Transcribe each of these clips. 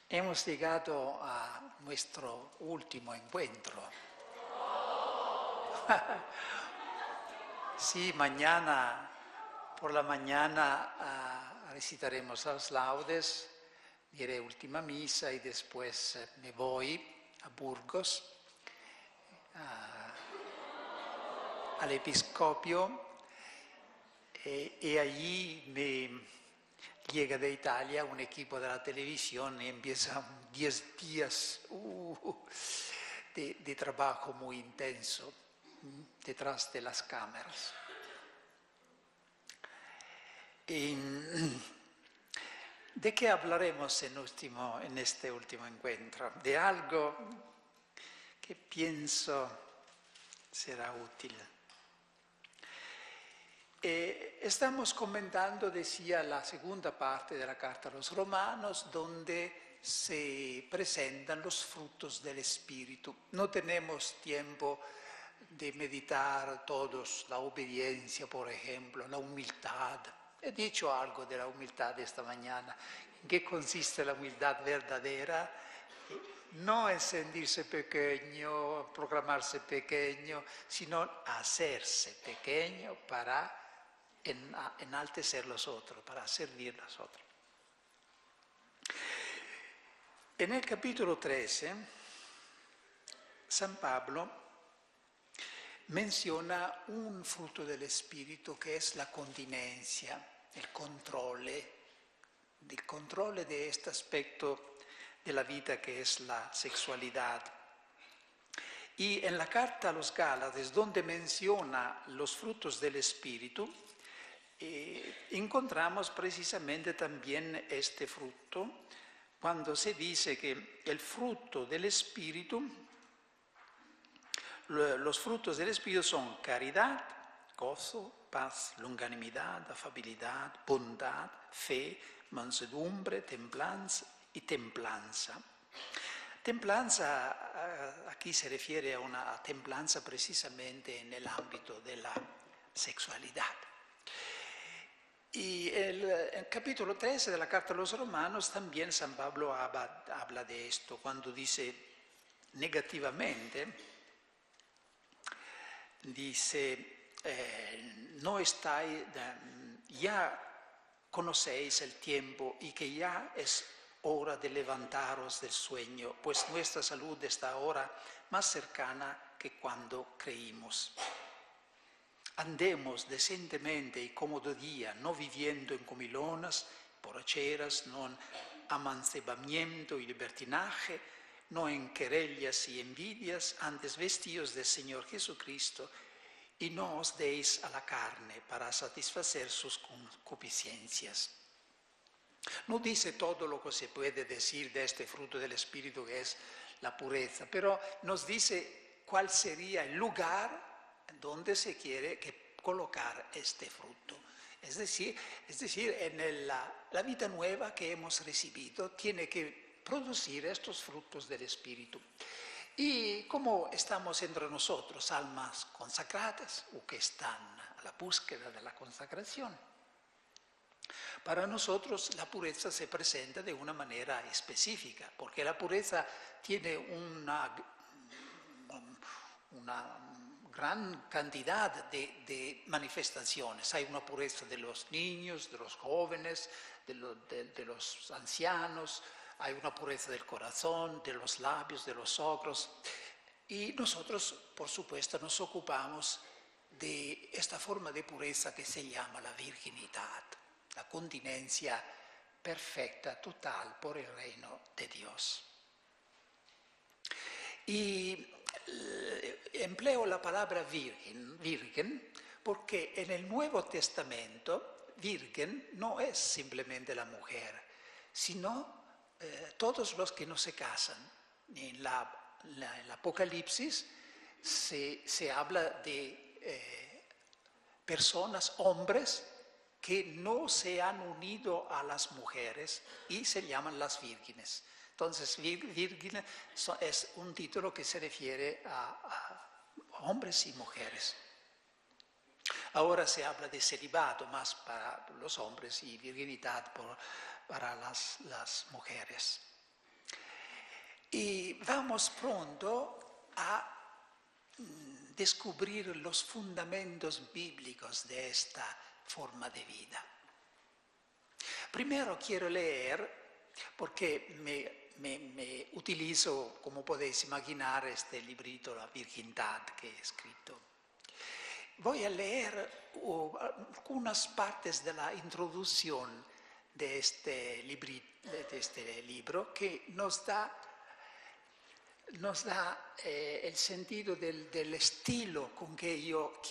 Hemos llegado a nuestro último encuentro. Sí, mañana, por la mañana recitaremos las laudes, diré última misa y después me voy a Burgos, al episcopio, y allí me llega de Italia un equipo de la televisión y empiezan 10 días de trabajo muy intenso detrás de las cámaras. ¿De qué hablaremos en este último encuentro? De algo que pienso será útil. Estamos comentando, decía, la segunda parte de la Carta a los Romanos, donde se presentan los frutos del Espíritu. No tenemos tiempo de meditar todos, la obediencia, por ejemplo, la humildad. He dicho algo de la humildad esta mañana. ¿En qué consiste la humildad verdadera? No es sentirse pequeño, proclamarse pequeño, sino hacerse pequeño para enaltecer los otros, para servir a los otros. En el capítulo 13, San Pablo menciona un fruto del Espíritu que es la continencia, el control de este aspecto de la vida que es la sexualidad. Y en la carta a los Gálatas, donde menciona los frutos del Espíritu, encontramos precisamente también este fruto, cuando se dice que el fruto del Espíritu, los frutos del Espíritu son caridad, gozo, paz, longanimidad, afabilidad, bondad, fe, mansedumbre, templanza y templanza. Templanza, aquí se refiere a una templanza precisamente en el ámbito de la sexualidad. Y el capítulo 13 de la Carta a los Romanos también San Pablo habla de esto, cuando dice negativamente, dice, no estáis, ya conocéis el tiempo y que ya es hora de levantaros del sueño, pues nuestra salud está ahora más cercana que cuando creímos. Andemos decentemente y cómodo día, no viviendo en comilonas, borracheras, no en amancebamiento y libertinaje, no en querellas y envidias, antes vestidos del Señor Jesucristo, y no os deis a la carne para satisfacer sus concupiscencias. No dice todo lo que se puede decir de este fruto del Espíritu que es la pureza, pero nos dice cuál sería el lugar donde se quiere colocar este fruto. Es decir, en la vida nueva que hemos recibido tiene que producir estos frutos del Espíritu. Y como estamos entre nosotros, almas consagradas o que están a la búsqueda de la consagración, para nosotros la pureza se presenta de una manera específica, porque la pureza tiene una gran cantidad de manifestaciones. Hay una pureza de los niños, de los jóvenes, de los ancianos, hay una pureza del corazón, de los labios, de los ojos. Y nosotros, por supuesto, nos ocupamos de esta forma de pureza que se llama la virginidad, la continencia perfecta, total, por el reino de Dios. Y empleo la palabra virgen, porque en el Nuevo Testamento, virgen no es simplemente la mujer, sino todos los que no se casan. En el Apocalipsis se habla de personas, hombres, que no se han unido a las mujeres y se llaman las vírgenes. Entonces, virgen es un título que se refiere a hombres y mujeres. Ahora se habla de celibato más para los hombres y virginidad para las mujeres. y vamos pronto a descubrir los fundamentos bíblicos de esta forma de vida. Primero quiero leer, porque me utilizo, como podéis imaginar, este librito, La Virginidad, que he escrito. Voy a leer algunas partes de la introducción de este libro que nos da el sentido del estilo con que yo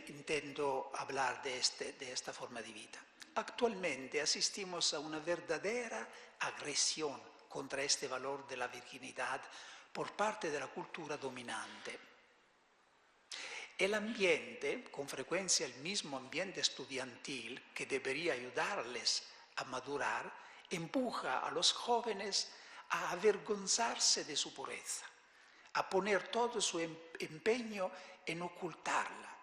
intento hablar de esta forma de vida. Actualmente asistimos a una verdadera agresión contra este valor de la virginidad por parte de la cultura dominante. El ambiente, con frecuencia el mismo ambiente estudiantil que debería ayudarles a madurar, empuja a los jóvenes a avergonzarse de su pureza, a poner todo su empeño en ocultarla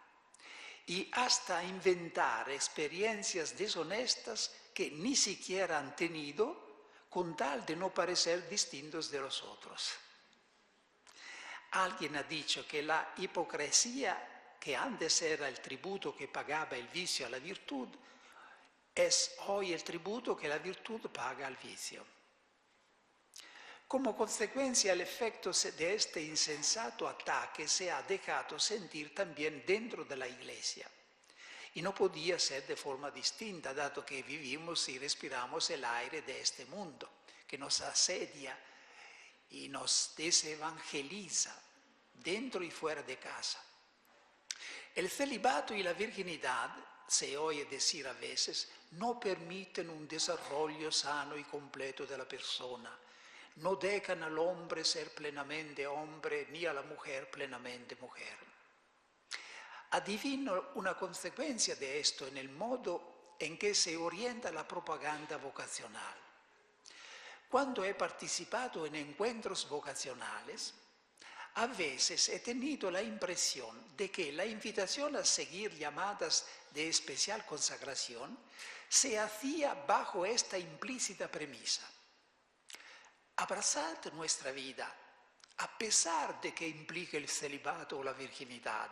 y hasta a inventar experiencias deshonestas que ni siquiera han tenido con tal de no parecer distintos de los otros. Alguien ha dicho que la hipocresía, que antes era el tributo que pagaba el vicio a la virtud, es hoy el tributo que la virtud paga al vicio. Como consecuencia, el efecto de este insensato ataque se ha dejado sentir también dentro de la Iglesia. Y no podía ser de forma distinta, dado que vivimos y respiramos el aire de este mundo, que nos asedia y nos desevangeliza dentro y fuera de casa. El celibato y la virginidad, se oye decir a veces, no permiten un desarrollo sano y completo de la persona. No dejan al hombre ser plenamente hombre, ni a la mujer plenamente mujer. Adivino una consecuencia de esto en el modo en que se orienta la propaganda vocacional. Cuando he participado en encuentros vocacionales, a veces he tenido la impresión de que la invitación a seguir llamadas de especial consagración se hacía bajo esta implícita premisa: abrazad nuestra vida, a pesar de que implique el celibato o la virginidad.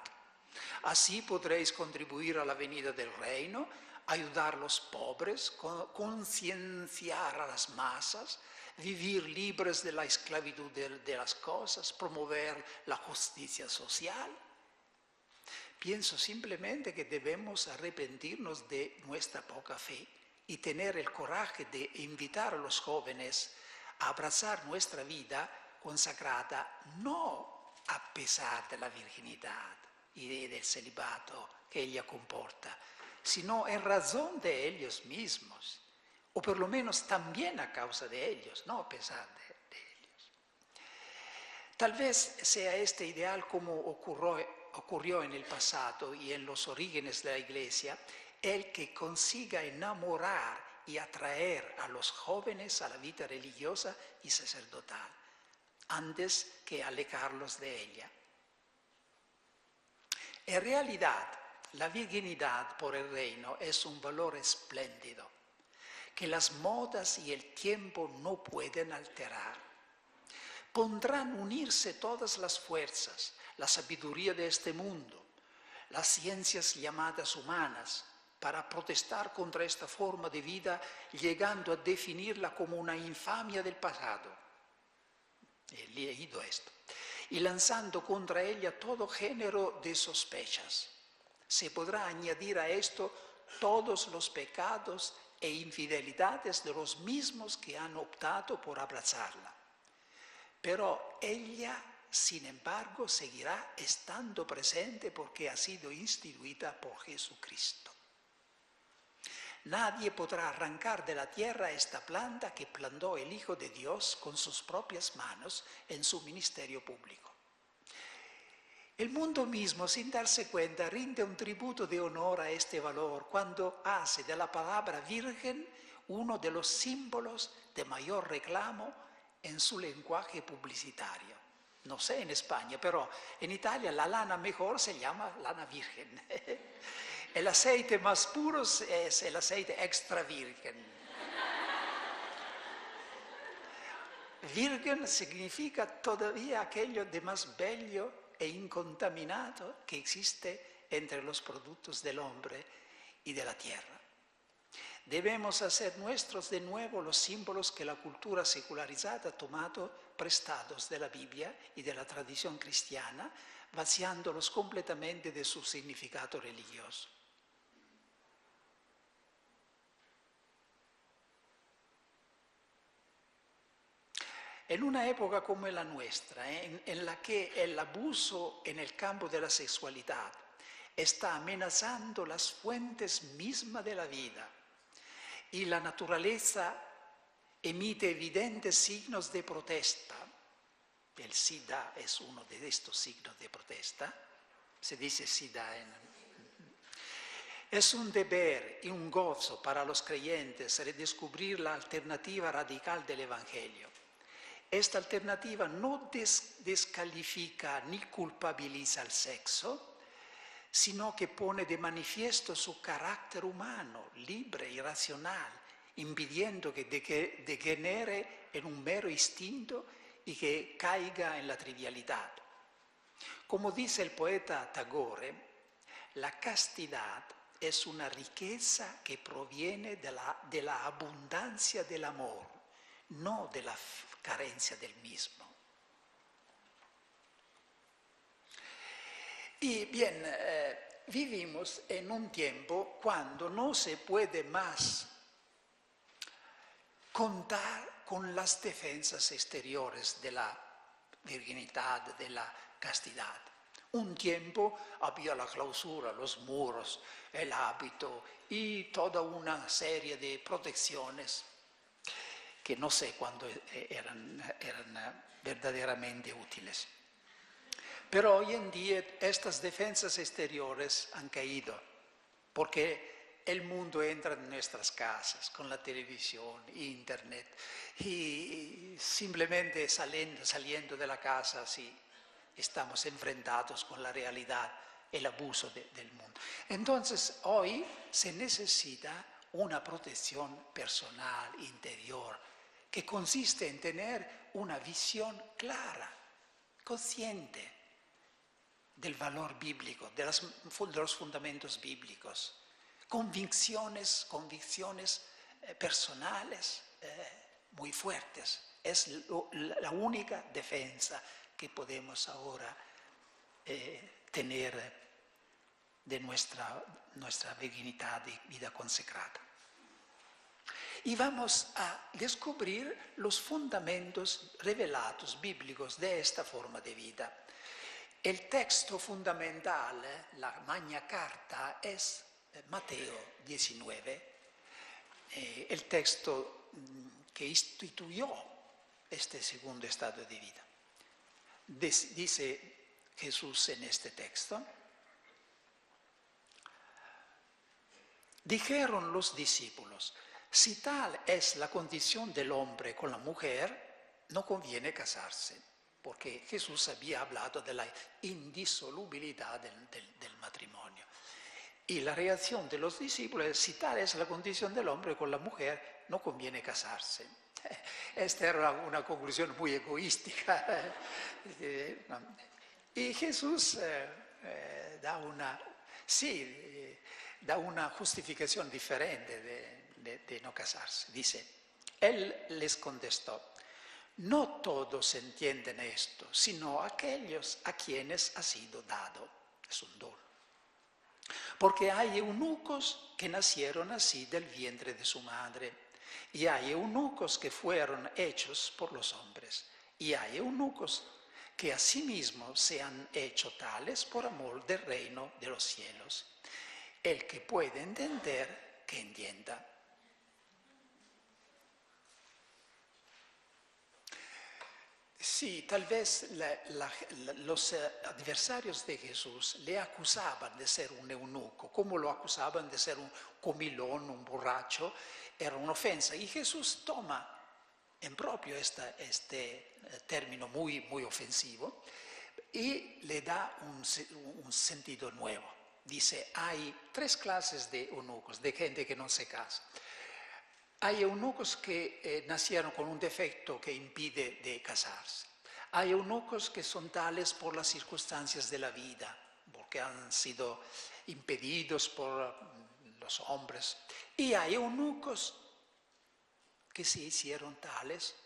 Así podréis contribuir a la venida del reino, ayudar a los pobres, concienciar a las masas, vivir libres de la esclavitud de las cosas, promover la justicia social. Pienso simplemente que debemos arrepentirnos de nuestra poca fe y tener el coraje de invitar a los jóvenes a abrazar nuestra vida consagrada, no a pesar de la virginidad y del celibato que ella comporta, sino en razón de ellos mismos, o por lo menos también a causa de ellos, no a pesar de ellos. Tal vez sea este ideal como ocurrió en el pasado y en los orígenes de la Iglesia, el que consiga enamorar y atraer a los jóvenes a la vida religiosa y sacerdotal, antes que alejarlos de ella. En realidad, la virginidad por el reino es un valor espléndido, que las modas y el tiempo no pueden alterar. Pondrán unirse todas las fuerzas, la sabiduría de este mundo, las ciencias llamadas humanas, para protestar contra esta forma de vida, llegando a definirla como una infamia del pasado. He leído esto. Y lanzando contra ella todo género de sospechas. Se podrá añadir a esto todos los pecados e infidelidades de los mismos que han optado por abrazarla. Pero ella, sin embargo, seguirá estando presente porque ha sido instituida por Jesucristo. Nadie podrá arrancar de la tierra esta planta que plantó el Hijo de Dios con sus propias manos en su ministerio público. El mundo mismo, sin darse cuenta, rinde un tributo de honor a este valor cuando hace de la palabra virgen uno de los símbolos de mayor reclamo en su lenguaje publicitario. No sé en España, pero en Italia la lana mejor se llama lana virgen. El aceite más puro es el aceite extra virgen. Virgen significa todavía aquello de más bello e incontaminado que existe entre los productos del hombre y de la tierra. Debemos hacer nuestros de nuevo los símbolos que la cultura secularizada ha tomado prestados de la Biblia y de la tradición cristiana, vaciándolos completamente de su significado religioso. En una época como la nuestra, en la que el abuso en el campo de la sexualidad está amenazando las fuentes mismas de la vida y la naturaleza emite evidentes signos de protesta, el SIDA es uno de estos signos de protesta, se dice SIDA es un deber y un gozo para los creyentes redescubrir la alternativa radical del Evangelio. Esta alternativa no descalifica ni culpabiliza al sexo, sino que pone de manifiesto su carácter humano, libre y racional, impidiendo que degenere en un mero instinto y que caiga en la trivialidad. Como dice el poeta Tagore, la castidad es una riqueza que proviene de la abundancia del amor, no de la carencia del mismo. Y bien, vivimos en un tiempo cuando no se puede más contar con las defensas exteriores de la virginidad, de la castidad. Un tiempo había la clausura, los muros, el hábito y toda una serie de protecciones que no sé cuándo eran verdaderamente útiles. Pero hoy en día estas defensas exteriores han caído, porque el mundo entra en nuestras casas con la televisión, internet, y simplemente saliendo de la casa así estamos enfrentados con la realidad, el abuso del mundo. Entonces hoy se necesita una protección personal, interior, que consiste en tener una visión clara, consciente del valor bíblico, de los fundamentos bíblicos, convicciones personales muy fuertes. Es la única defensa que podemos ahora tener de nuestra virginidad y vida consagrada. Y vamos a descubrir los fundamentos revelados bíblicos de esta forma de vida. El texto fundamental, la Magna Carta, es Mateo 19, el texto que instituyó este segundo estado de vida. Dice Jesús en este texto: dijeron los discípulos, si tal es la condición del hombre con la mujer, no conviene casarse, porque Jesús había hablado de la indisolubilidad del matrimonio. Y la reacción de los discípulos es, si tal es la condición del hombre con la mujer, no conviene casarse. Esta era una conclusión muy egoística. Y Jesús da una justificación diferente de no casarse. Dice, él les contestó, no todos entienden esto, sino aquellos a quienes ha sido dado. Es un don. Porque hay eunucos que nacieron así del vientre de su madre, y hay eunucos que fueron hechos por los hombres, y hay eunucos que asimismo se han hecho tales por amor del reino de los cielos. El que puede entender, que entienda. Sí, tal vez los adversarios de Jesús le acusaban de ser un eunuco, como lo acusaban de ser un comilón, un borracho, era una ofensa. Y Jesús toma en propio este término muy, muy ofensivo y le da un sentido nuevo. Dice, hay tres clases de eunucos, de gente que no se casa. Hay eunucos que nacieron con un defecto que impide de casarse. Hay eunucos que son tales por las circunstancias de la vida, porque han sido impedidos por los hombres. Y hay eunucos que se hicieron tales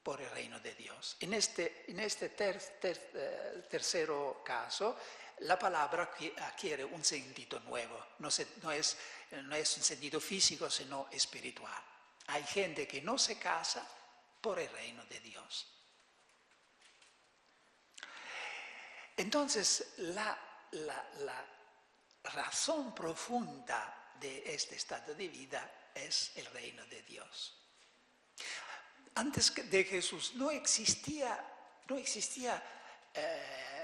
por el reino de Dios. En este tercero caso, la palabra adquiere un sentido nuevo, no es un sentido físico, sino espiritual. Hay gente que no se casa por el reino de Dios. Entonces, la razón profunda de este estado de vida es el reino de Dios. Antes de Jesús no existía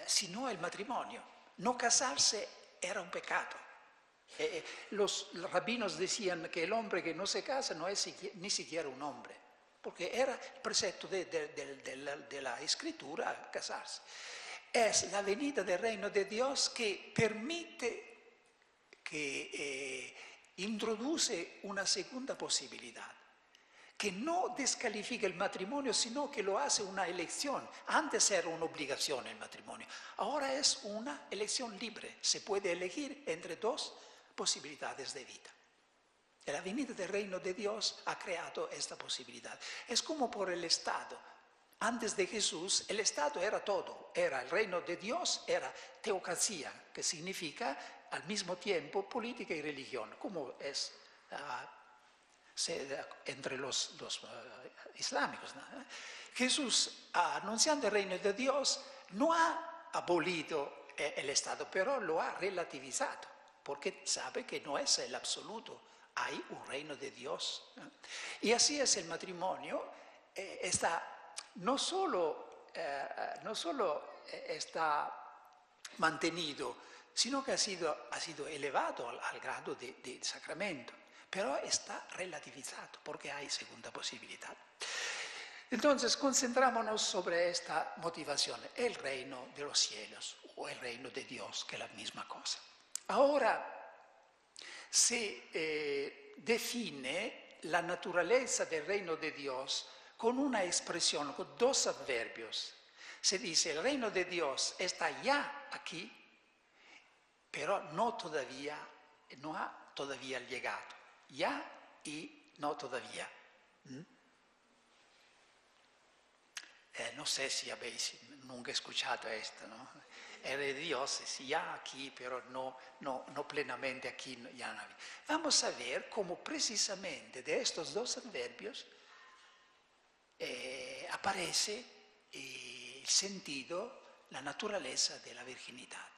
sino el matrimonio. No casarse era un pecado. Los rabinos decían que el hombre que no se casa no es ni siquiera un hombre, porque era el precepto de la escritura casarse. Es la venida del reino de Dios que permite, que introduce una segunda posibilidad, que no descalifica el matrimonio, sino que lo hace una elección. Antes era una obligación el matrimonio, ahora es una elección libre. Se puede elegir entre dos posibilidades de vida. La venida del reino de Dios ha creado esta posibilidad. Es como por el Estado. Antes de Jesús, el Estado era todo. Era el reino de Dios, era teocracia, que significa al mismo tiempo política y religión, como es entre los islámicos, ¿no? Jesús, anunciando el reino de Dios, no ha abolido el Estado, pero lo ha relativizado, porque sabe que no es el absoluto, hay un reino de Dios, ¿no? Y así es el matrimonio, no solo está mantenido, sino que ha sido elevado al grado de sacramento. Pero está relativizado porque hay segunda posibilidad. Entonces, concentrémonos sobre esta motivación, el reino de los cielos o el reino de Dios, que es la misma cosa. Ahora se define la naturaleza del reino de Dios con una expresión, con dos adverbios. Se dice, el reino de Dios está ya aquí, pero no ha todavía llegado. Ya y no todavía. No sé si habéis nunca escuchado esto, ¿no? El de Dios es ya aquí, pero no plenamente aquí. Ya no. Vamos a ver cómo precisamente de estos dos adverbios aparece el sentido, la naturaleza de la virginidad.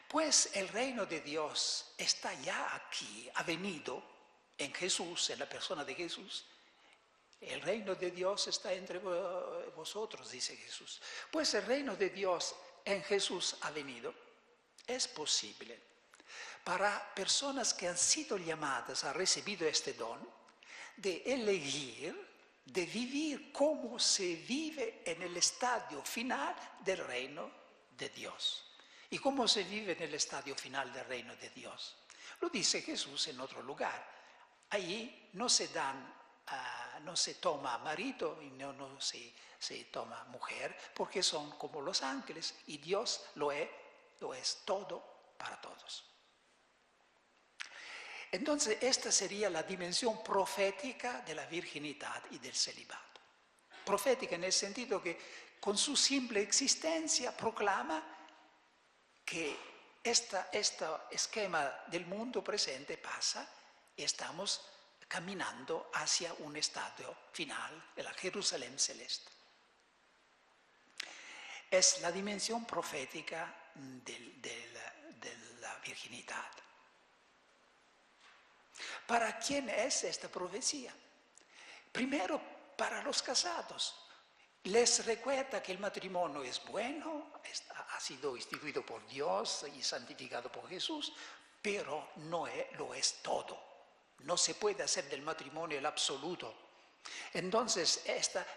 Pues el reino de Dios está ya aquí, ha venido en Jesús, en la persona de Jesús. El reino de Dios está entre vosotros, dice Jesús. Pues el reino de Dios en Jesús ha venido. Es posible para personas que han sido llamadas, han recibido este don, de elegir, de vivir como se vive en el estadio final del reino de Dios. ¿Y cómo se vive en el estadio final del reino de Dios? Lo dice Jesús en otro lugar. Ahí no se toma marido y no se toma mujer, porque son como los ángeles y Dios lo es todo para todos. Entonces, esta sería la dimensión profética de la virginidad y del celibato. Profética en el sentido que con su simple existencia proclama que este esquema del mundo presente pasa y estamos caminando hacia un estadio final de la Jerusalén celeste. Es la dimensión profética de la virginidad. ¿Para quién es esta profecía? Primero, para los casados. Les recuerda que el matrimonio es bueno, ha sido instituido por Dios y santificado por Jesús, pero no lo es todo. No se puede hacer del matrimonio el absoluto. Entonces,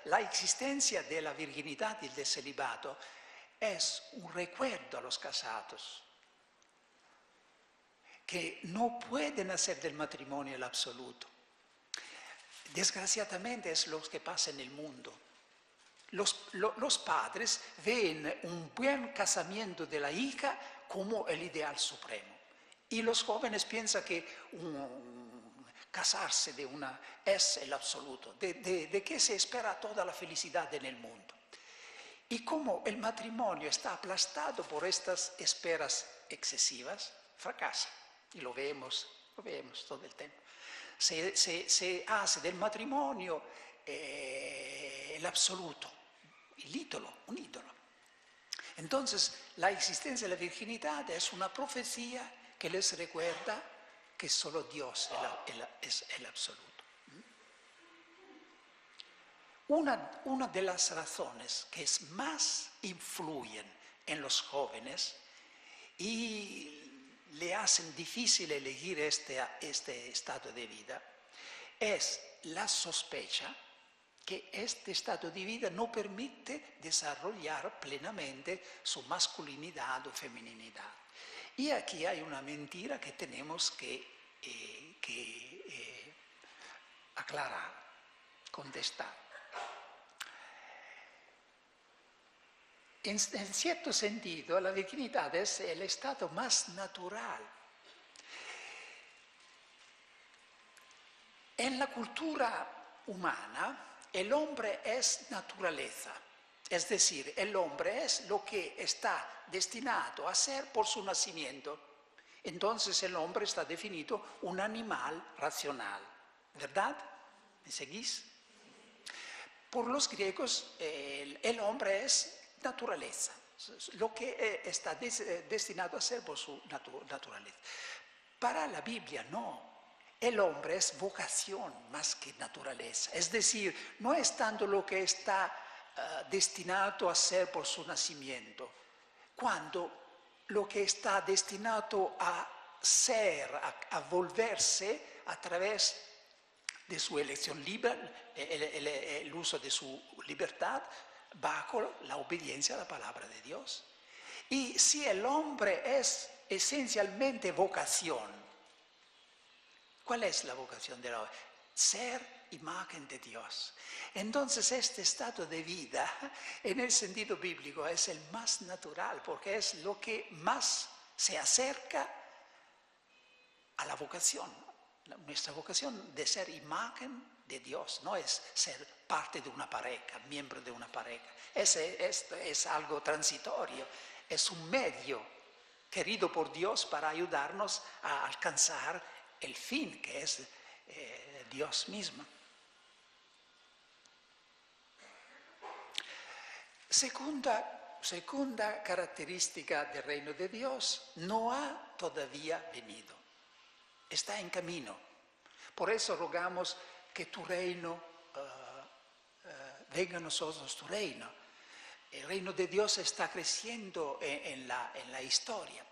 la existencia de la virginidad y del celibato es un recuerdo a los casados, que no pueden hacer del matrimonio el absoluto. Desgraciadamente es lo que pasa en el mundo. Los padres ven un buen casamiento de la hija como el ideal supremo. Y los jóvenes piensan que casarse de una es el absoluto, de que se espera toda la felicidad en el mundo. Y como el matrimonio está aplastado por estas esperas excesivas, fracasa. Y lo vemos todo el tiempo. Se hace del matrimonio el absoluto, un ídolo. Entonces, la existencia de la virginidad es una profecía que les recuerda que solo Dios es el absoluto. Una de las razones que más influyen en los jóvenes y le hacen difícil elegir este estado de vida es la sospecha que este estado de vida no permite desarrollar plenamente su masculinidad o feminidad. Y aquí hay una mentira que tenemos que aclarar, contestar. En cierto sentido, la virginidad es el estado más natural. En la cultura humana, el hombre es naturaleza. Es decir, el hombre es lo que está destinado a ser por su nacimiento. Entonces el hombre está definido un animal racional. ¿Verdad? ¿Me seguís? Por los griegos, el hombre es naturaleza, lo que está destinado a ser por su naturaleza. Para la Biblia no. El hombre es vocación más que naturaleza. Es decir, no es tanto lo que está destinado a ser por su nacimiento, cuando lo que está destinado a ser, a volverse a través de su elección libre, el uso de su libertad, bajo la obediencia a la palabra de Dios. Y si el hombre es esencialmente vocación, ¿cuál es la vocación del hombre? Ser imagen de Dios. Entonces este estado de vida, en el sentido bíblico, es el más natural, porque es lo que más se acerca a la vocación. Nuestra vocación de ser imagen de Dios no es ser parte de una pareja, miembro de una pareja. Es algo transitorio, es un medio querido por Dios para ayudarnos a alcanzar el fin, que es Dios mismo. Segunda característica del reino de Dios, no ha todavía venido. Está en camino. Por eso rogamos que tu reino, venga a nosotros tu reino. El reino de Dios está creciendo en la historia.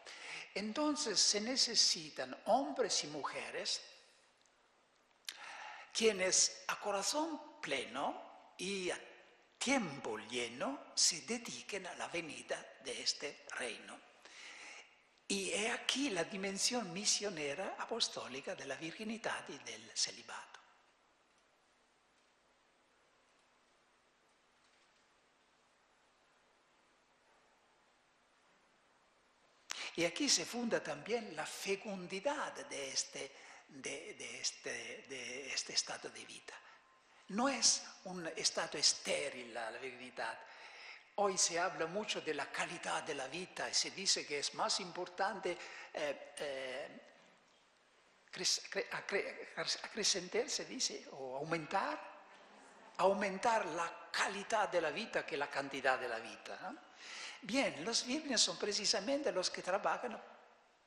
Entonces se necesitan hombres y mujeres quienes a corazón pleno y a tiempo lleno se dediquen a la venida de este reino. Y he aquí la dimensión misionera apostólica de la virginidad y del celibato. Y aquí se funda también la fecundidad de este estado de vida. No es un estado estéril la virginidad. Hoy se habla mucho de la calidad de la vida y se dice que es más importante acrecentar, se dice, o aumentar la calidad de la vida que la cantidad de la vida, ¿no? Bien, los vírgenes son precisamente los que trabajan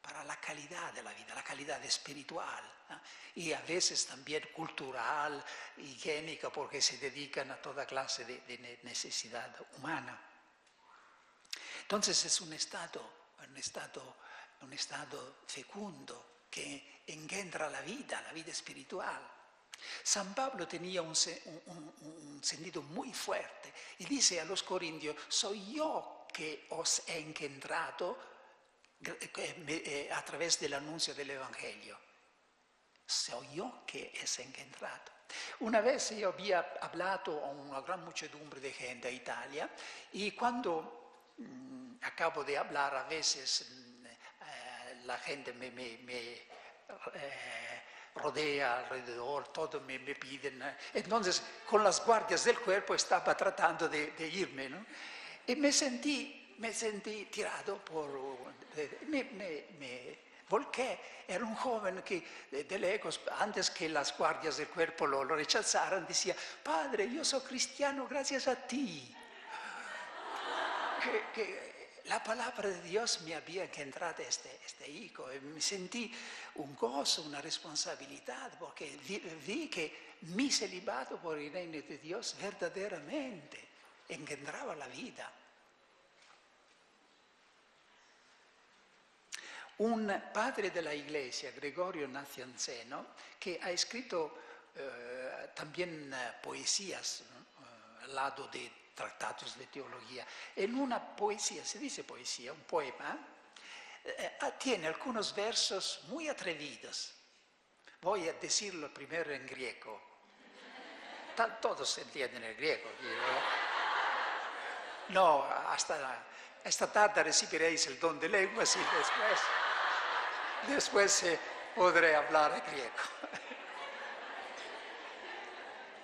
para la calidad de la vida, la calidad espiritual, ¿no? Y a veces también cultural, higiénica, porque se dedican a toda clase de necesidad humana. Entonces es un estado fecundo que engendra la vida espiritual. San Pablo tenía un sentido muy fuerte y dice a los corintios: soy yo que os he engendrado a través del anuncio del Evangelio. Soy yo que os he engendrado. Una vez yo había hablado a una gran muchedumbre de gente en Italia y cuando acabo de hablar a veces la gente me rodea alrededor, todos me piden. Entonces con las guardias del cuerpo estaba tratando de irme, ¿no? Y me sentí tirado me volqué. Era un joven que de lejos, antes que las guardias del cuerpo lo rechazaran, decía: Padre, yo soy cristiano gracias a ti. Que la palabra de Dios me había entrado este hijo y me sentí un gozo, una responsabilidad, porque vi que mi celibato por el reino de Dios verdaderamente engendraba la vida. Un padre de la iglesia, Gregorio Nacianceno, que ha escrito también poesías, ¿no? Al lado de tratados de teología. En una poesía, se dice poesía, un poema, tiene algunos versos muy atrevidos. Voy a decirlo primero en griego. Todos entienden el griego. No, hasta esta tarde recibiréis el don de lenguas y después podré hablar griego.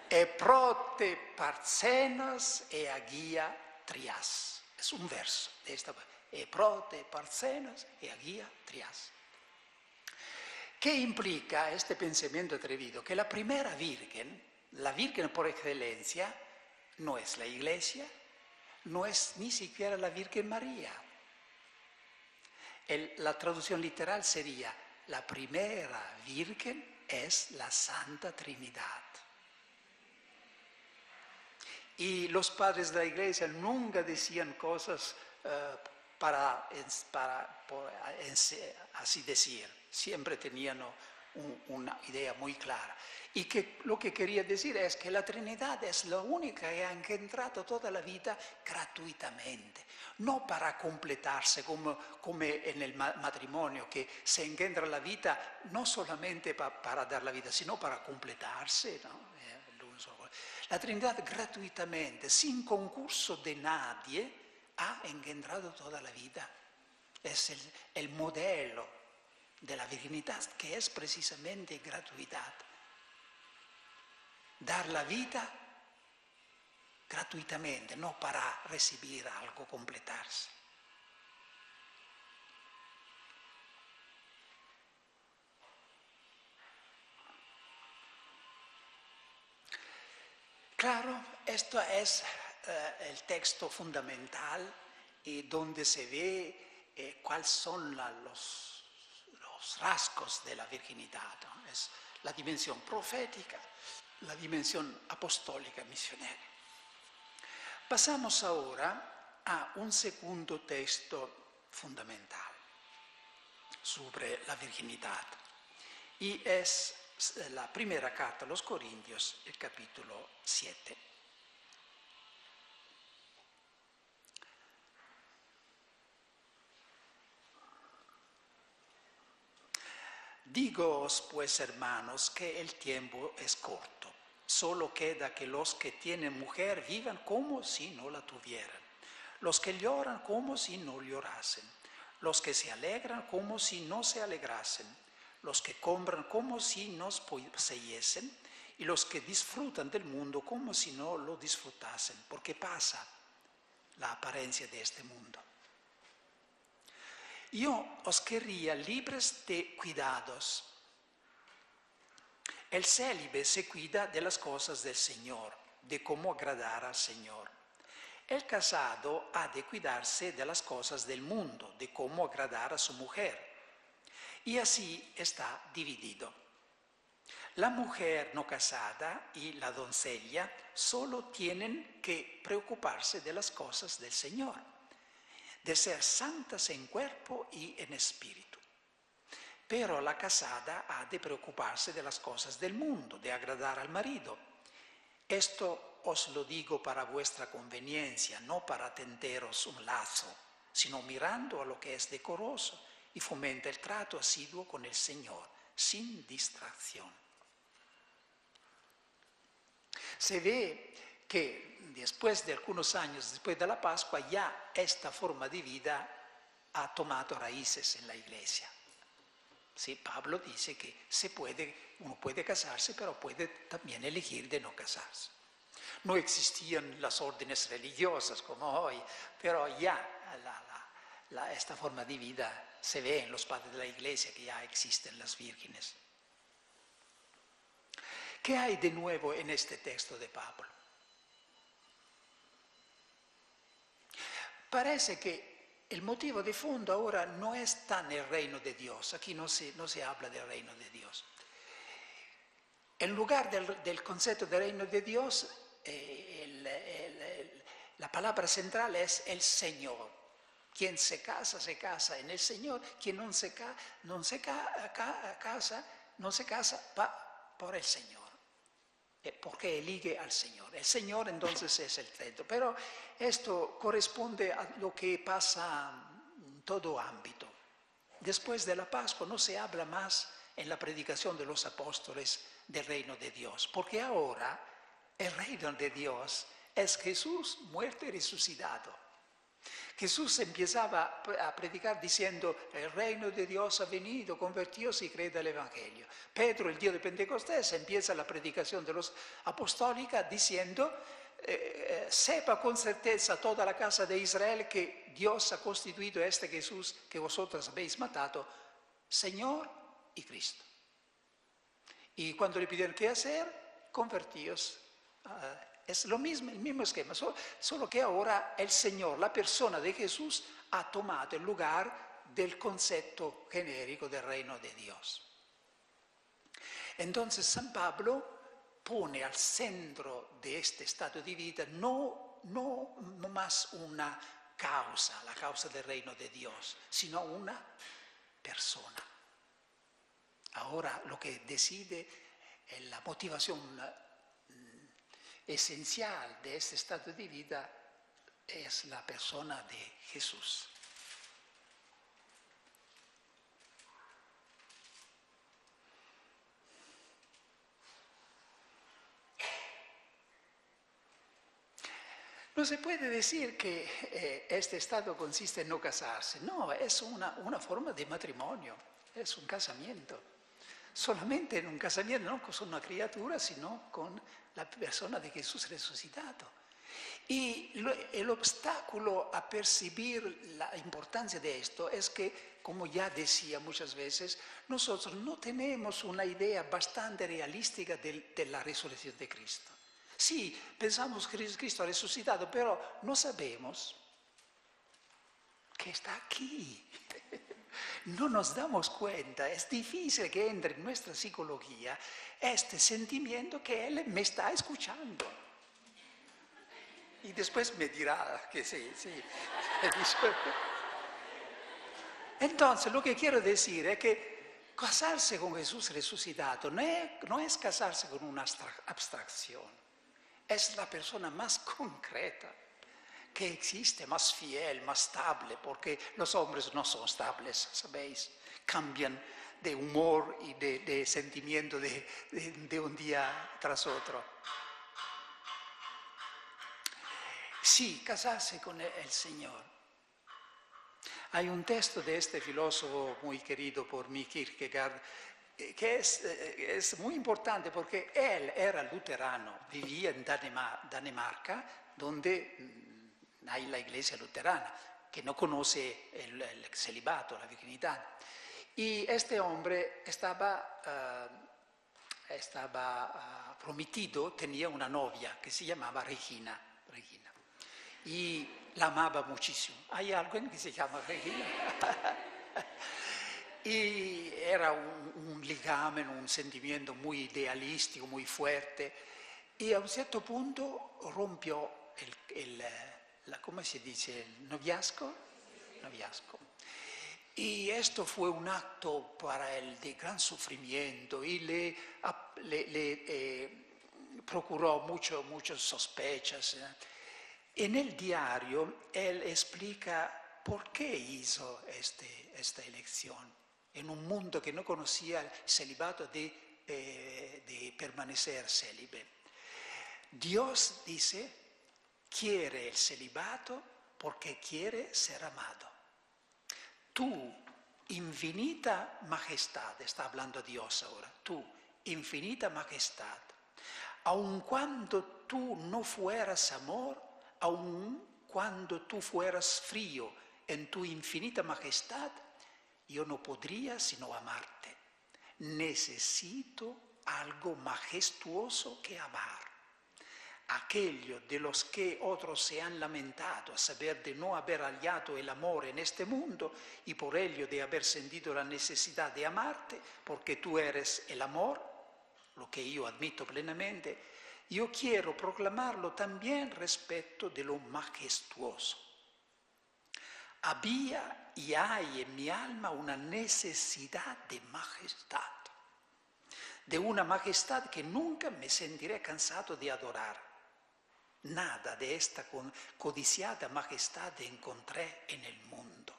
Eprote parcenos e agia trias. Es un verso de esta poesía. Eprote parcenos e agia trias. ¿Qué implica este pensamiento atrevido? Que la primera virgen, la virgen por excelencia, no es la iglesia, no es ni siquiera la Virgen María. La traducción literal sería: la primera virgen es la Santa Trinidad. Y los padres de la iglesia nunca decían cosas así decir. Siempre tenían una idea muy clara. Y que lo que quería decir es que la Trinidad es la única que ha engendrado toda la vida gratuitamente. No para completarse como en el matrimonio, que se engendra la vida no solamente para dar la vida, sino para completarse, ¿no? La Trinidad gratuitamente, sin concurso de nadie, ha engendrado toda la vida. Es el modelo de la virginidad, que es precisamente gratuidad. Dar la vida gratuitamente, no para recibir algo, completarse. Claro, esto es el texto fundamental y donde se ve cuáles son los rasgos de la virginidad, ¿no? Es la dimensión profética, la dimensión apostólica misionera. Pasamos ahora a un segundo texto fundamental sobre la virginidad y es la primera carta a los Corintios, el capítulo 7. Dígoos pues, hermanos, que el tiempo es corto. Solo queda que los que tienen mujer vivan como si no la tuvieran, los que lloran como si no llorasen, los que se alegran como si no se alegrasen, los que compran como si no poseyesen y los que disfrutan del mundo como si no lo disfrutasen, porque pasa la apariencia de este mundo. Yo os querría libres de cuidados. El célibe se cuida de las cosas del Señor, de cómo agradar al Señor. El casado ha de cuidarse de las cosas del mundo, de cómo agradar a su mujer. Y así está dividido. La mujer no casada y la doncella solo tienen que preocuparse de las cosas del Señor, de ser santas en cuerpo y en espíritu. Pero la casada ha de preocuparse de las cosas del mundo, de agradar al marido. Esto os lo digo para vuestra conveniencia, no para tenderos un lazo, sino mirando a lo que es decoroso y fomenta el trato asiduo con el Señor, sin distracción. Se ve que después de algunos años, después de la Pascua, ya esta forma de vida ha tomado raíces en la Iglesia. Sí, Pablo dice que uno puede casarse, pero puede también elegir de no casarse. No existían las órdenes religiosas como hoy, pero ya esta forma de vida se ve en los padres de la Iglesia, que ya existen las vírgenes. ¿Qué hay de nuevo en este texto de Pablo? Parece que el motivo de fondo ahora no está en el reino de Dios. Aquí no se habla del reino de Dios. En lugar del concepto del reino de Dios, la palabra central es el Señor. Quien se casa en el Señor. Quien no se casa va por el Señor. Porque elige al Señor. El Señor entonces es el centro. Pero esto corresponde a lo que pasa en todo ámbito. Después de la Pascua no se habla más en la predicación de los apóstoles del reino de Dios, porque ahora el reino de Dios es Jesús muerto y resucitado. Jesús empezaba a predicar diciendo: el reino de Dios ha venido, convertíos y creed al Evangelio. Pedro, el día de Pentecostés, empieza la predicación de los apostólica diciendo: sepa con certeza toda la casa de Israel que Dios ha constituido a este Jesús que vosotros habéis matado, Señor y Cristo. Y cuando le pidieron qué hacer, convertíos. Es lo mismo, el mismo esquema, solo que ahora el Señor, la persona de Jesús, ha tomado el lugar del concepto genérico del reino de Dios. Entonces San Pablo pone al centro de este estado de vida no más una causa, la causa del reino de Dios, sino una persona. Ahora lo que decide es la motivación esencial de este estado de vida es la persona de Jesús. No se puede decir que este estado consiste en no casarse. No, es una forma de matrimonio, es un casamiento. Solamente en un casamiento, no con una criatura, sino con la persona de Jesús resucitado. Y el obstáculo a percibir la importancia de esto es que, como ya decía muchas veces, nosotros no tenemos una idea bastante realística de la resurrección de Cristo. Sí, pensamos que Cristo ha resucitado, pero no sabemos que está aquí. No nos damos cuenta, es difícil que entre en nuestra psicología este sentimiento que Él me está escuchando. Y después me dirá que sí. Entonces, lo que quiero decir es que casarse con Jesús resucitado no es casarse con una abstracción, es la persona más concreta que existe, más fiel, más estable, porque los hombres no son estables, ¿sabéis? Cambian de humor y de sentimiento de un día tras otro. Sí, casarse con el Señor. Hay un texto de este filósofo muy querido por mí, Kierkegaard, que es muy importante porque él era luterano, vivía en Dinamarca, donde hay la iglesia luterana, que no conoce el celibato, la virginidad. Y este hombre estaba prometido, tenía una novia que se llamaba Regina. Y la amaba muchísimo. ¿Hay alguien que se llama Regina? Y era un ligamen, un sentimiento muy idealístico, muy fuerte. Y a un cierto punto rompió ¿cómo se dice? ¿El noviazgo? Noviazgo. Y esto fue un acto para él de gran sufrimiento y le procuró muchas sospechas. En el diario él explica por qué hizo esta elección en un mundo que no conocía el celibato de permanecer célibe. Dios dice, quiere el celibato porque quiere ser amado. Tú, infinita majestad, está hablando Dios ahora, tú, infinita majestad, aun cuando tú no fueras amor, aun cuando tú fueras frío en tu infinita majestad, yo no podría sino amarte. Necesito algo majestuoso que amar. Aquello de los que otros se han lamentado a saber de no haber hallado el amor en este mundo y por ello de haber sentido la necesidad de amarte, porque tú eres el amor, lo que yo admito plenamente, yo quiero proclamarlo también respecto de lo majestuoso. Había y hay en mi alma una necesidad de majestad, de una majestad que nunca me sentiré cansado de adorar. Nada de esta codiciada majestad encontré en el mundo.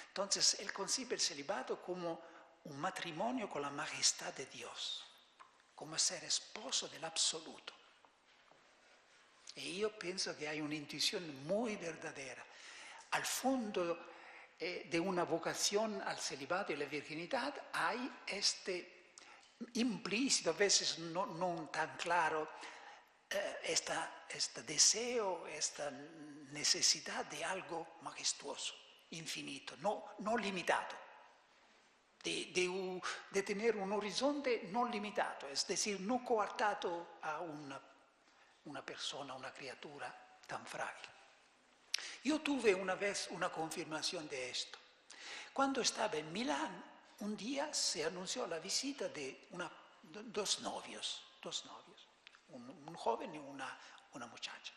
Entonces, él concibe el celibato como un matrimonio con la majestad de Dios, como ser esposo del absoluto. Y yo pienso que hay una intuición muy verdadera. Al fondo de una vocación al celibato y la virginidad hay este implícito, a veces no tan claro, este deseo, esta necesidad de algo majestuoso, infinito, no limitado, de tener un horizonte no limitado, es decir, no coartado a una persona, una criatura tan frágil. Yo tuve una vez una confirmación de esto. Cuando estaba en Milán, un día se anunció la visita de dos novios, un joven y una muchacha,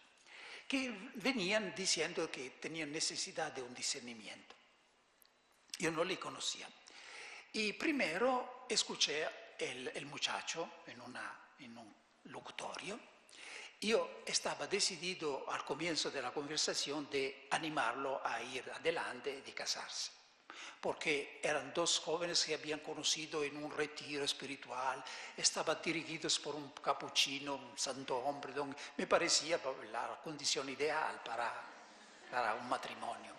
que venían diciendo que tenían necesidad de un discernimiento. Yo no le conocía. Y primero escuché el muchacho en un locutorio. Yo estaba decidido al comienzo de la conversación de animarlo a ir adelante y de casarse, porque eran dos jóvenes que habían conocido en un retiro espiritual, estaban dirigidos por un capuchino, un santo hombre, donde me parecía la condición ideal para un matrimonio.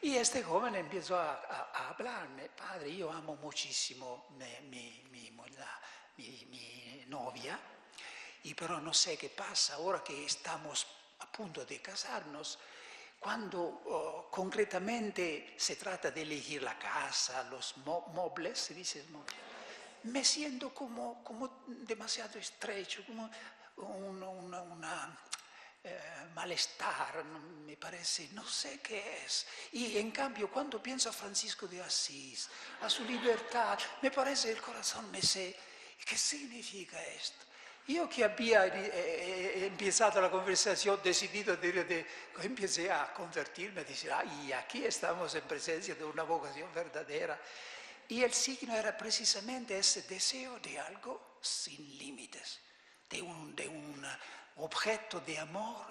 Y este joven empezó a hablarme: padre, yo amo muchísimo mi novia, y pero no sé qué pasa ahora que estamos a punto de casarnos. Cuando concretamente se trata de elegir la casa, los muebles, se dice, me siento como demasiado estrecho, como malestar, me parece, no sé qué es. Y en cambio, cuando pienso a Francisco de Asís, a su libertad, me parece el corazón me sé, ¿qué significa esto? Yo que había empezado la conversación, decidido empecé a convertirme, a decir, y aquí estamos en presencia de una vocación verdadera. Y el signo era precisamente ese deseo de algo sin límites, de un objeto de amor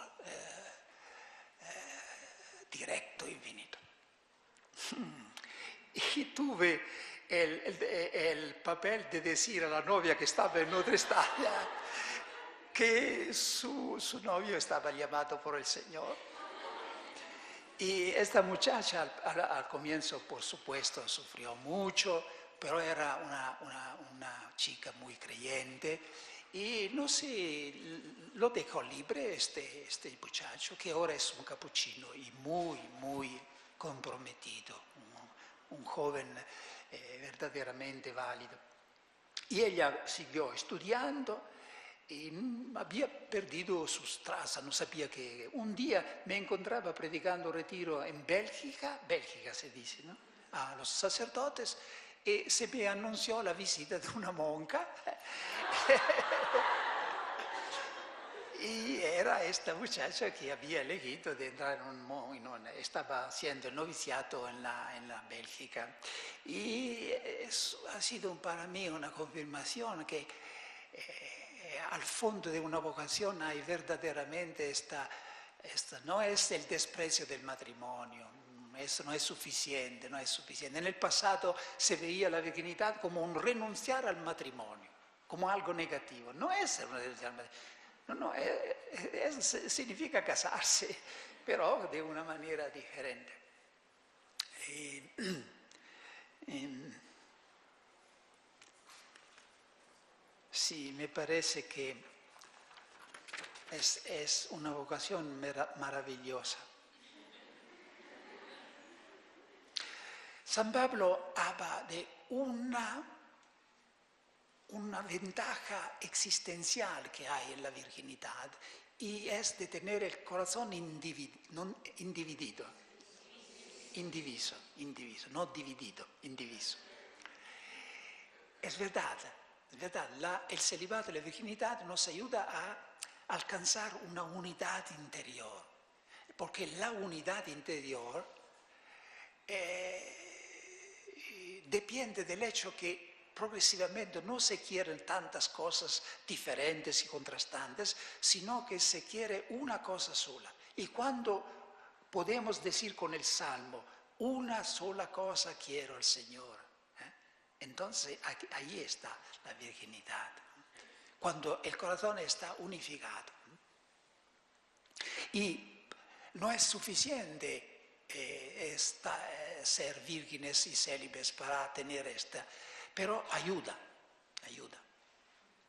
directo, infinito. Y tuve el papel de decir a la novia que estaba en otra estancia que su novio estaba llamado por el Señor. Y esta muchacha al comienzo, por supuesto, sufrió mucho, pero era una chica muy creyente. Y no sé, lo dejó libre este muchacho, que ahora es un capuchino y muy, muy comprometido, un joven verdaderamente válido. Y ella siguió estudiando y había perdido sus trazas, no sabía que... Un día me encontraba predicando retiro en Bélgica se dice, ¿no?, a los sacerdotes, y se me anunció la visita de una monja. Y era esta muchacha que había elegido de entrar estaba haciendo el noviciato en la Bélgica. Y eso ha sido para mí una confirmación que al fondo de una vocación hay verdaderamente no es el desprecio del matrimonio, eso no es suficiente. En el pasado se veía la virginidad como un renunciar al matrimonio, como algo negativo. No es renunciar al matrimonio. No, significa casarsi, però di una maniera differente. Sí, me parece que es una vocación maravillosa. San Pablo habla de una ventaja existencial que hay en la virginidad y es de tener el corazón indiviso, no dividido, indiviso. Es verdad, el celibato y la virginidad nos ayuda a alcanzar una unidad interior, porque la unidad interior depende del hecho que progresivamente no se quieren tantas cosas diferentes y contrastantes, sino que se quiere una cosa sola. Y cuando podemos decir con el Salmo, una sola cosa quiero al Señor, entonces ahí está la virginidad, cuando el corazón está unificado. Y no es suficiente ser vírgenes y célibes para tener esta, pero ayuda,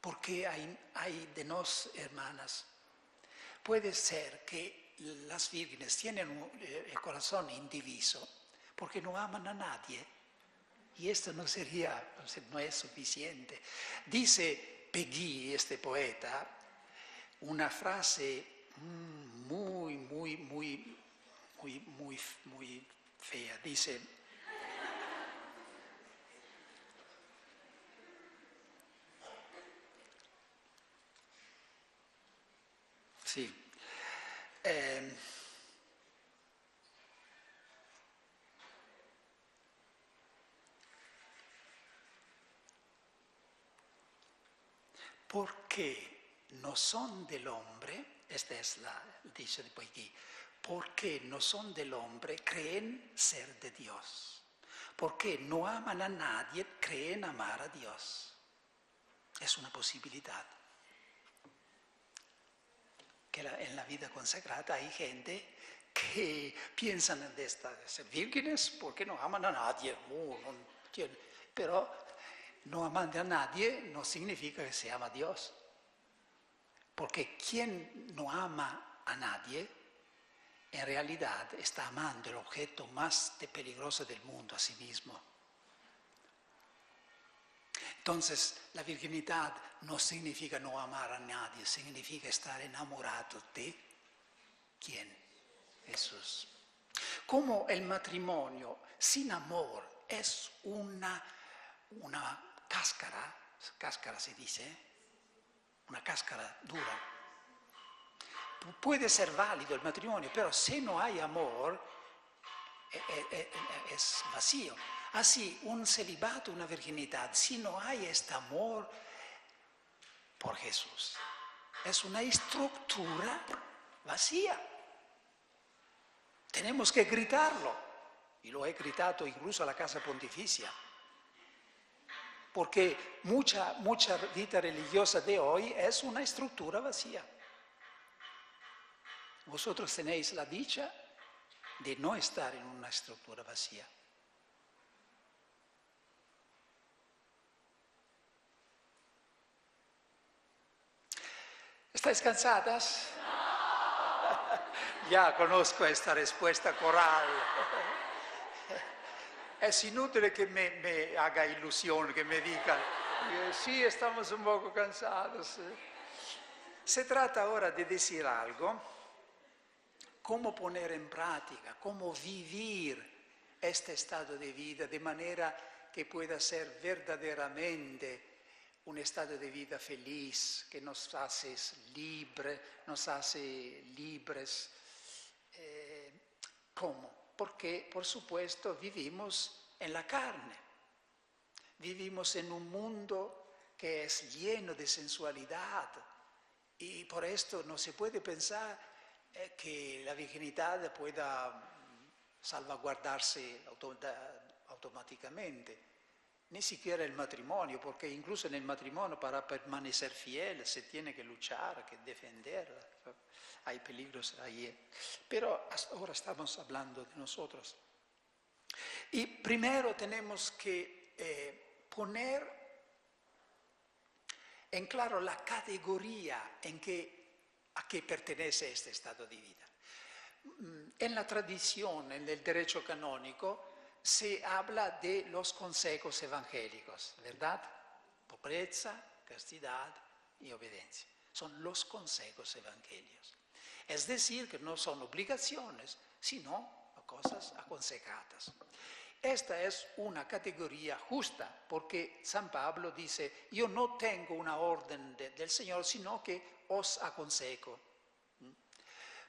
porque hay de nos, hermanas, puede ser que las vírgenes tienen el corazón indiviso porque no aman a nadie, y esto no es suficiente. Dice Peggy, este poeta, una frase muy fea. Dice: sí, porque no son del hombre, esta es dice de Peggy, porque no son del hombre, creen ser de Dios. Porque no aman a nadie, creen amar a Dios. Es una posibilidad. Que en la vida consagrada hay gente que piensan de ser vírgenes porque no aman a nadie. Pero no aman a nadie no significa que se ama a Dios. Porque quien no ama a nadie, en realidad está amando el objeto más peligroso del mundo, a sí mismo. Entonces, la virginidad no significa no amar a nadie, significa estar enamorado de ¿quién? Jesús. Como el matrimonio sin amor es una cáscara se dice, una cáscara dura. Puede ser válido el matrimonio, pero si no hay amor, es vacío. Así, un celibato, una virginidad, si no hay este amor por Jesús, es una estructura vacía. Tenemos que gritarlo, y lo he gritado incluso a la Casa Pontificia, porque mucha vida religiosa de hoy es una estructura vacía. Vosotros tenéis la dicha de no estar en una estructura vacía. ¿Estáis cansadas? Ya conozco esta respuesta coral. Es inútil que me haga ilusión, que me digan, sí, estamos un poco cansados. Se trata ahora de decir algo, cómo poner en práctica, cómo vivir este estado de vida de manera que pueda ser verdaderamente un estado de vida feliz, que nos hace libres. ¿Cómo? Porque, por supuesto, vivimos en la carne. Vivimos en un mundo que es lleno de sensualidad y por esto no se puede pensar que la virginidad pueda salvaguardarse automáticamente. ni siquiera el matrimonio, porque incluso en el matrimonio para permanecer fiel se tiene que luchar, que defender, hay peligros ahí. Pero hasta ahora estamos hablando de nosotros. Y primero tenemos que poner en claro la categoría a que pertenece este estado de vida. En la tradición, en el derecho canónico, se habla de los consejos evangélicos, ¿verdad? Pobreza, castidad y obediencia. Son los consejos evangélicos. Es decir, que no son obligaciones, sino cosas aconsejadas. Esta es una categoría justa, porque San Pablo dice, yo no tengo una orden del Señor, sino que os aconsejo.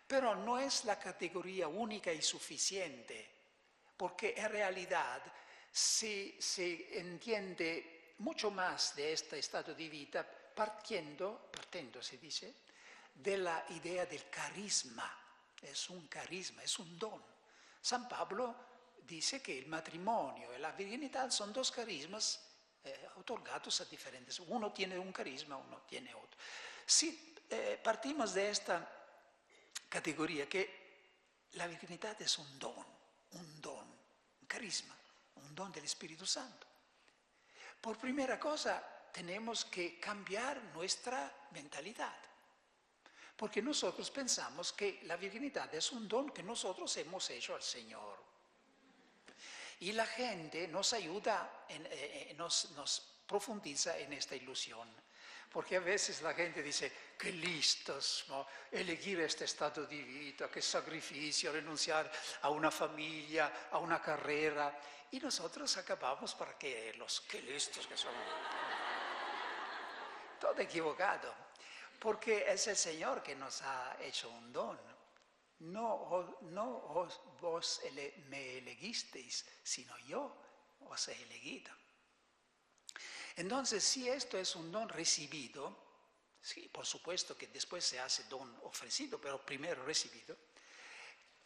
Pero no es la categoría única y suficiente, porque en realidad se entiende mucho más de este estado de vida partiendo se dice, de la idea del carisma. Es un carisma, es un don. San Pablo dice que el matrimonio y la virginidad son dos carismas otorgados a diferentes. Uno tiene un carisma, uno tiene otro. Si partimos de esta categoría que la virginidad es un don, un carisma, un don del Espíritu Santo. Por primera cosa, tenemos que cambiar nuestra mentalidad, porque nosotros pensamos que la virginidad es un don que nosotros hemos hecho al Señor. Y la gente nos ayuda, nos profundiza en esta ilusión. Porque a veces la gente dice, qué listos, ¿no? Elegir este estado de vida, qué sacrificio, renunciar a una familia, a una carrera. Y nosotros acabamos para creerlos, qué listos que son. Todo equivocado, porque es el Señor que nos ha hecho un don. No vos me elegisteis, sino yo os he elegido. Entonces, si esto es un don recibido, sí, por supuesto que después se hace don ofrecido, pero primero recibido,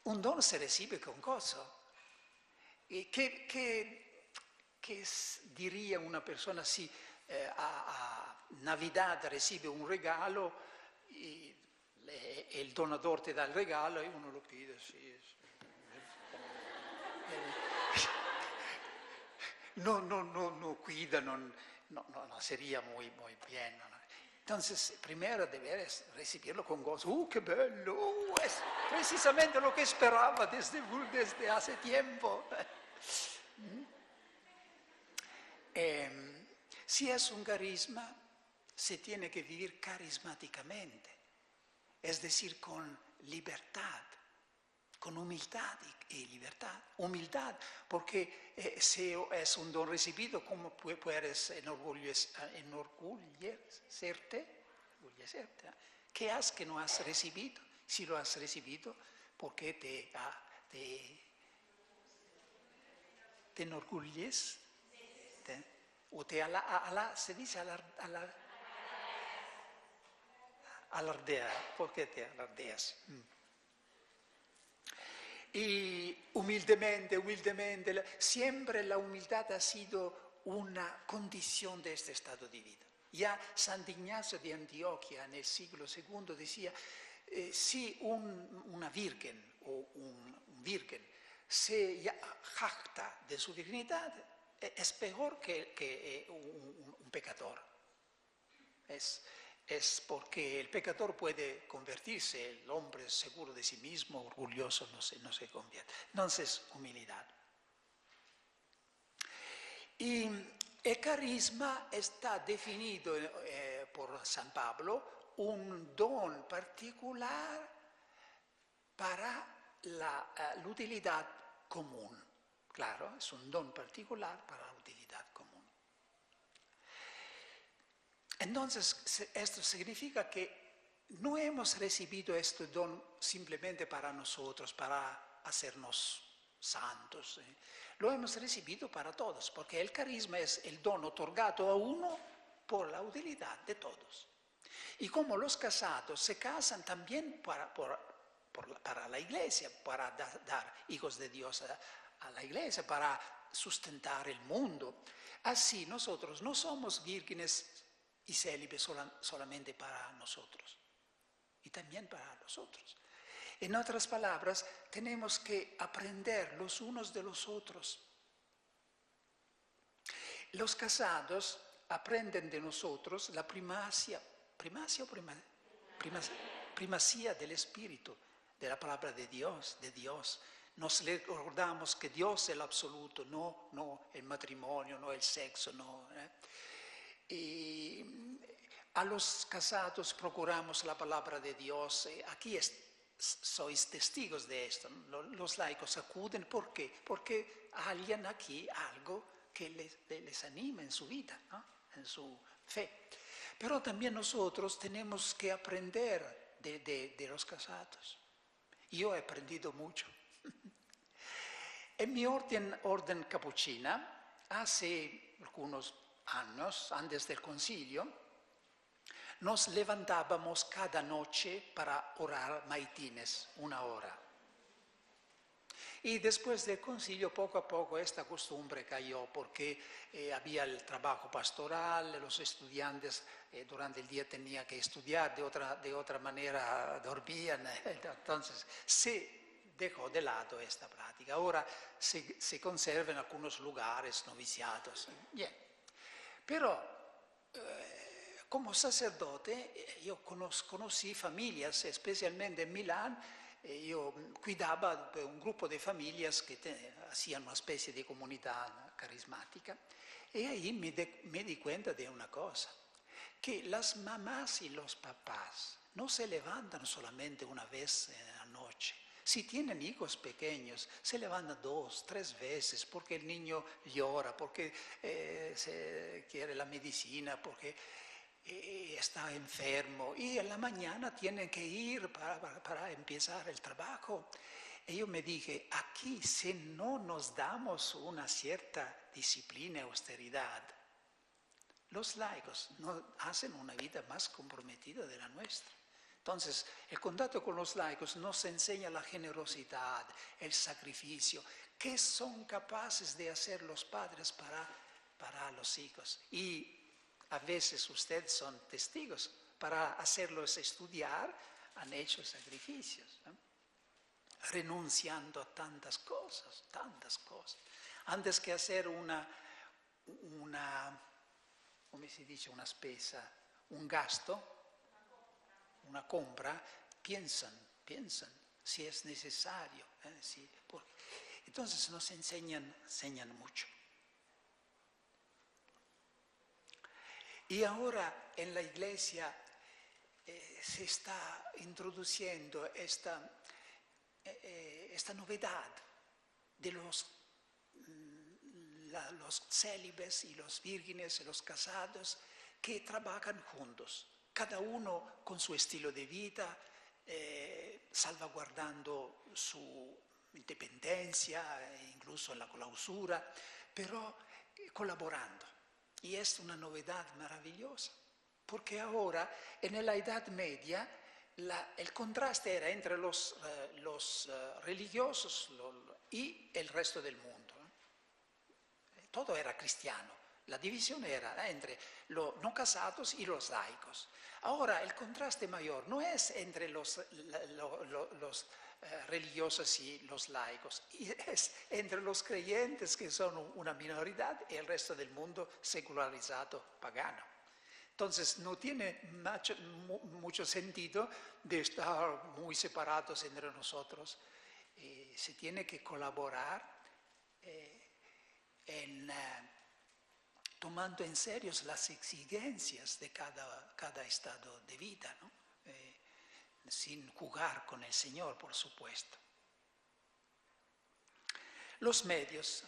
un don se recibe con gozo. ¿Y qué diría una persona si a Navidad recibe un regalo y el donador te da el regalo y uno lo pide? Sí. No cuida, no sería muy bien. ¿No? Entonces, primero debes recibirlo con gozo. ¡Qué bello! Es precisamente lo que esperaba desde hace tiempo. Si es un carisma, se tiene que vivir carismáticamente, es decir, con libertad, con humildad y libertad. Humildad, porque si es un don recibido, ¿cómo puedes enorgullecerte? ¿Qué has que no has recibido? Si lo has recibido, ¿por qué te enorgulleces? O se dice alardea. ¿Por qué te alardeas? Y humildemente, siempre la humildad ha sido una condición de este estado de vida. Ya San Ignacio de Antioquia en el siglo II decía, si una virgen o un virgen se jacta de su virginidad, es peor que un pecador. Es porque el pecador puede convertirse, el hombre seguro de sí mismo, orgulloso, no se convierte. Entonces, humildad. Y el carisma está definido por San Pablo, un don particular para la utilidad común. Claro, es un don particular para la utilidad común. Entonces, esto significa que no hemos recibido este don simplemente para nosotros, para hacernos santos. Lo hemos recibido para todos, porque el carisma es el don otorgado a uno por la utilidad de todos. Y como los casados se casan también para la iglesia, para dar hijos de Dios a la iglesia, para sustentar el mundo. Así nosotros no somos vírgenes y célibes solamente para nosotros, y también para los otros. En otras palabras, tenemos que aprender los unos de los otros. Los casados aprenden de nosotros la primacía del Espíritu, de la palabra de Dios, Nos recordamos que Dios es el absoluto, no el matrimonio, no el sexo, no. Y a los casados procuramos la palabra de Dios. Aquí sois testigos de esto. Los laicos acuden, ¿por qué? Porque hayan aquí algo que les anima en su vida, ¿no? En su fe. Pero también nosotros tenemos que aprender de los casados. Yo he aprendido mucho. En mi orden capuchina, hace algunos años, antes del concilio, nos levantábamos cada noche para orar maitines, 1 hora. Y después del concilio, poco a poco, esta costumbre cayó porque había el trabajo pastoral, los estudiantes durante el día tenían que estudiar, de otra manera dormían, entonces se dejó de lado esta práctica. Ahora se conserva en algunos lugares noviciados. Bien. Pero como sacerdote yo conocí familias, especialmente en Milán. Yo cuidaba un grupo de familias que hacían una especie de comunidad carismática. Y ahí me di cuenta de una cosa, que las mamás y los papás no se levantan solamente una vez en la noche. Si tienen hijos pequeños, se levantan 2, 3 veces porque el niño llora, porque se quiere la medicina, porque está enfermo. Y en la mañana tienen que ir para empezar el trabajo. Y yo me dije, aquí si no nos damos una cierta disciplina y austeridad, los laicos no hacen una vida más comprometida de la nuestra. Entonces, el contacto con los laicos nos enseña la generosidad, el sacrificio, qué son capaces de hacer los padres para los hijos. Y a veces ustedes son testigos, para hacerlos estudiar han hecho sacrificios, ¿no? Renunciando a tantas cosas. Antes que hacer come si dice, una spesa, un gasto, una compra, piensan si es necesario. Entonces nos enseñan mucho. Y ahora en la Iglesia se está introduciendo esta novedad de los célibes y los vírgenes y los casados que trabajan juntos, cada uno con su estilo de vida, salvaguardando su independencia, incluso en la clausura, pero colaborando. Y es una novedad maravillosa, porque ahora en la Edad Media el contraste era entre los religiosos y el resto del mundo. Todo era cristiano. La división era entre los no casados y los laicos. Ahora el contraste mayor no es entre los religiosos y los laicos, es entre los creyentes, que son una minoridad, y el resto del mundo secularizado, pagano. Entonces no tiene mucho sentido de estar muy separados entre nosotros. Se tiene que colaborar tomando en serio las exigencias de cada estado de vida, ¿no? Sin jugar con el Señor, por supuesto. Los medios,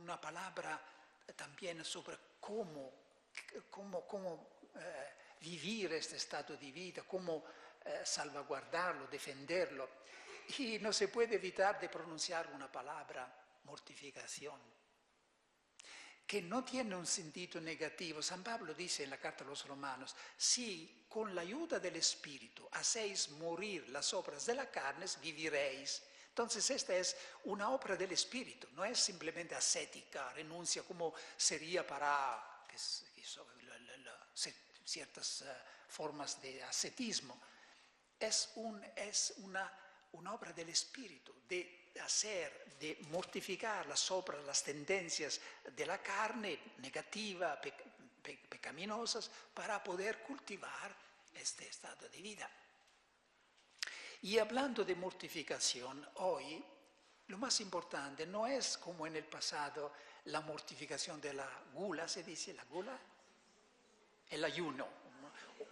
una palabra también sobre cómo vivir este estado de vida, cómo salvaguardarlo, defenderlo. Y no se puede evitar de pronunciar una palabra, mortificación, que no tiene un sentido negativo. San Pablo dice en la carta a los Romanos, si con la ayuda del Espíritu hacéis morir las obras de la carne, viviréis. Entonces esta es una obra del espíritu, no es simplemente ascética, renuncia como sería para ciertas formas de ascetismo. Es una obra del espíritu, de mortificar las obras, las tendencias de la carne negativa, pecaminosas, para poder cultivar este estado de vida. Y hablando de mortificación, hoy lo más importante no es como en el pasado la mortificación de la gula, se dice la gula, el ayuno.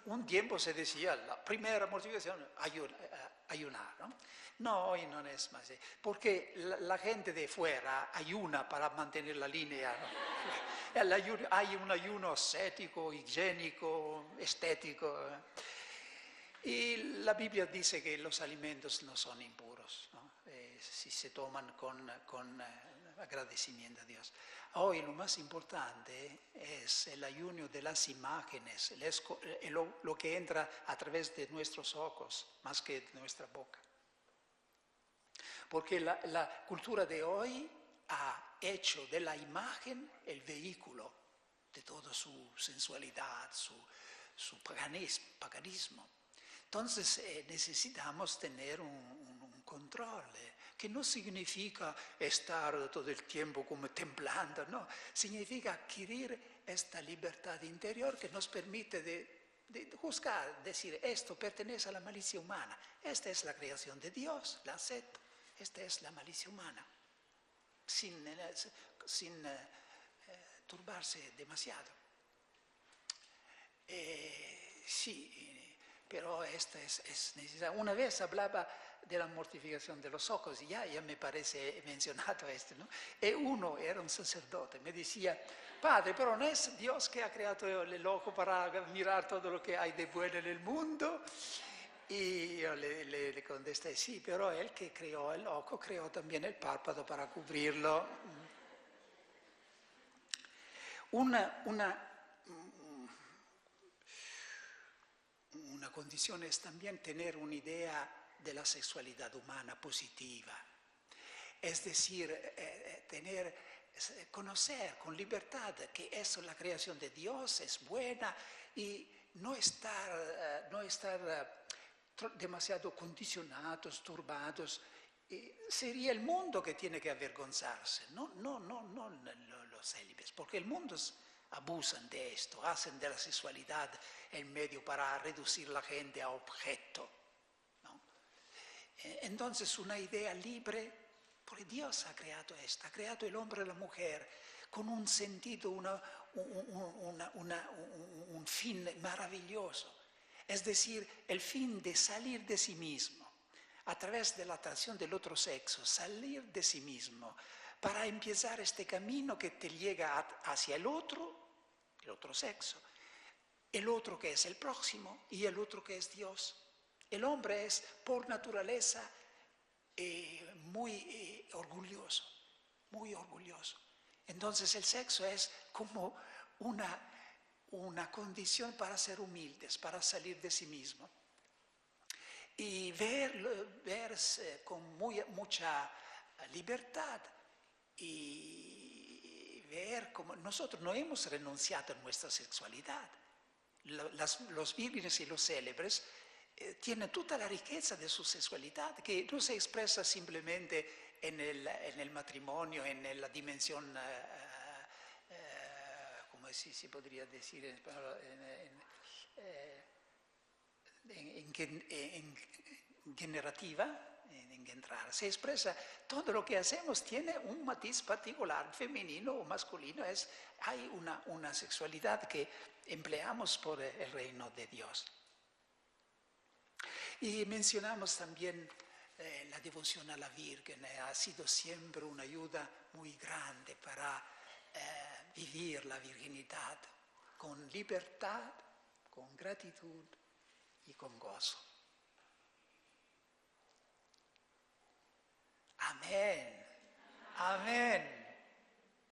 Un tiempo se decía, la primera mortificación, ayunar, ¿no? No, hoy no es más así, porque la gente de fuera ayuna para mantener la línea, ¿no? Hay un ayuno ascético, higiénico, estético. Y la Biblia dice que los alimentos no son impuros, ¿no? Si se toman con agradecimiento a Dios. Hoy lo más importante es el ayuno de las imágenes, lo que entra a través de nuestros ojos, más que de nuestra boca. Porque la cultura de hoy ha hecho de la imagen el vehículo de toda su sensualidad, su paganismo. Entonces necesitamos tener un control, que no significa estar todo el tiempo como temblando, no, significa adquirir esta libertad interior que nos permite de juzgar, decir, esto pertenece a la malicia humana, esta es la creación de Dios, la acepto, esta es la malicia humana, sin turbarse demasiado. Sí, pero esta es necesaria. Una vez hablaba de la mortificación de los ojos, y ya me parece mencionado esto, ¿no? Y uno era un sacerdote, me decía, padre, pero no es Dios que ha creado el ojo para mirar todo lo que hay de bueno en el mundo. Y yo le contesté, sí, pero él que creó el ojo, creó también el párpado para cubrirlo. Una condición es también tener una idea de la sexualidad humana positiva. Es decir, conocer con libertad que eso es la creación de Dios, es buena, y no estar demasiado condicionados, turbados. Sería el mundo que tiene que avergonzarse, no los célibes, porque el mundo abusan de esto, hacen de la sexualidad el medio para reducir la gente a objeto, ¿no? Entonces una idea libre, porque Dios ha creado esto, ha creado el hombre y la mujer con un sentido, un fin maravilloso. Es decir, el fin de salir de sí mismo, a través de la atracción del otro sexo, salir de sí mismo, para empezar este camino que te llega hacia el otro sexo, el otro que es el próximo y el otro que es Dios. El hombre es por naturaleza muy orgulloso, muy orgulloso. Entonces el sexo es como una condición para ser humildes, para salir de sí mismo. Y verse con mucha libertad y ver cómo nosotros no hemos renunciado a nuestra sexualidad. Los vírgenes y los célebres tienen toda la riqueza de su sexualidad, que no se expresa simplemente en el matrimonio, en la dimensión, ¿cómo se podría decir en español? Generativa, en engendrar. Se expresa, todo lo que hacemos tiene un matiz particular, femenino o masculino, hay una sexualidad que empleamos por el reino de Dios. Y mencionamos también la devoción a la Virgen, ha sido siempre una ayuda muy grande para vivir la virginidad con libertad, con gratitud y con gozo. Amén. Amén.